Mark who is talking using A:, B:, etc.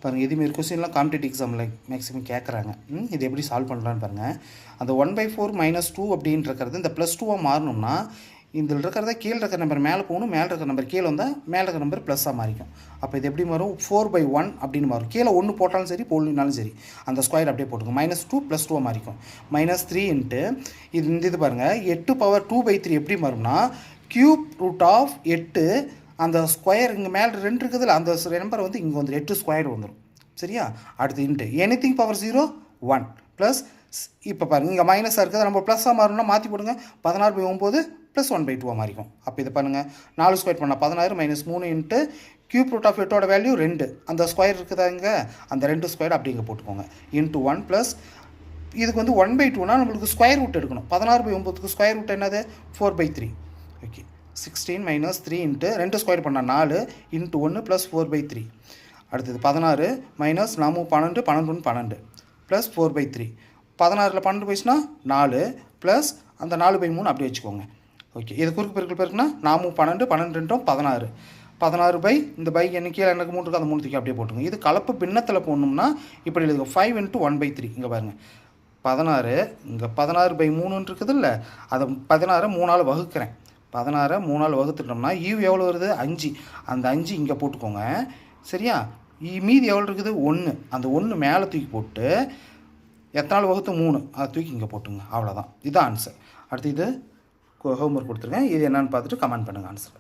A: பாருங்கள் இதுமாரி கொஸ்டின்லாம் காம்படிட்டிவ் எக்ஸாமில் மேக்ஸிமம் கேட்குறாங்க. இது எப்படி சால்வ் பண்ணலான்னு பாருங்கள். அந்த 1/4 - 2 அப்படின்னு இருக்கிறது இந்த +2 மாறணும்னா இதில் இருக்கிறத கீழே இருக்கிற நம்பர் மேலே போகணும், மேலே இருக்கிற நம்பர் கீழே வந்தால் மேலே இருக்கிற நம்பர் ப்ளஸ்ஸாக மாறிக்கும். அப்போ இது எப்படி மாறும்? 4/1 அப்படின்னு மாறும். கீழே 1 போட்டாலும் சரி போடலினாலும் சரி அந்த ஸ்கொயர் அப்படியே போட்டுங்க. -2 +2 மாறிக்கும். -3 இன்ட்டு இது பாருங்கள் 8 பவர் 2/3 எப்படி மாறும்னா √8 அந்த ஸ்கொயர் இங்கே மேலே 2 இருக்குதுல்ல அந்த நம்பர் வந்து இங்கே வந்துடும் 8 ஸ்கொயர் வந்துடும். சரியா? அடுத்து இன்ட்டு எனிதிங் பவர் 0 1 ப்ளஸ் இப்போ பாருங்கள் இங்கே மைனஸாக இருக்குது நம்ம ப்ளஸ்ஸாக மாறணும்னா மாற்றி போடுங்க 16/9 + 1/2 மாறிக்கும். அப்போ இது பண்ணுங்கள் 4 ஸ்கொயர் பண்ணால் 16 - 3 இன்ட்டு √8 வேல்யூ 2 அந்த ஸ்கொயர் இருக்குதா இங்கே அந்த 2 ஸ்கொயர் அப்படி இங்கே போட்டுக்கோங்க இன்ட்டு 1 ப்ளஸ் இதுக்கு வந்து 1/2னா நம்மளுக்கு ஸ்கொயர் ரூட் எடுக்கணும். 16/9க்கு ஸ்கொயர் ரூட் என்னது 4/3. ஓகே 16 - 3 இன்ட்டு 2 ஸ்கொயர் பண்ணால் 4 இன்ட்டு 1 ப்ளஸ் 4/3. அடுத்தது 16 மைனஸ் 12 12 12 ப்ளஸ் 4/3. 16ல் 12 போயிடுச்சுன்னா 4 ப்ளஸ் அந்த 4/3 அப்படி வச்சுக்கோங்க. ஓகே இது குறுக்கு பெருக்கல் பெருக்குன்னா 12 12 16 16 இந்த பை என்ன கீழே எனக்கு 3 இருக்குது அந்த 3 தூக்கி அப்படியே போட்டுங்க. இது கலப்பு பின்னத்தில் போடணும்னா இப்படி எழுதுங்க 5 × 1/3. இங்கே பாருங்கள் 16 இங்கே 16/3 இருக்குது இல்லை அதை 16 3ஆல் வகுக்கிறேன். 16 3ஆல் வகுத்துட்டோம்னா எவ்வளோ வருது 5. அந்த 5 இங்கே போட்டுக்கோங்க. சரியா? மீதி எவ்வளோ இருக்குது 1. அந்த 1 மேலே தூக்கி போட்டு எத்தனாள் வகுத்து 3 அதை தூக்கி இங்கே போட்டுங்க. அவ்வளோதான். இதுதான் ஆன்சர். அடுத்து இது ஹோம்ஒர்க் கொடுத்துருக்கேன். இது என்னன்னு பார்த்துட்டு கமெண்ட் பண்ணுங்கள் ஆன்சர்.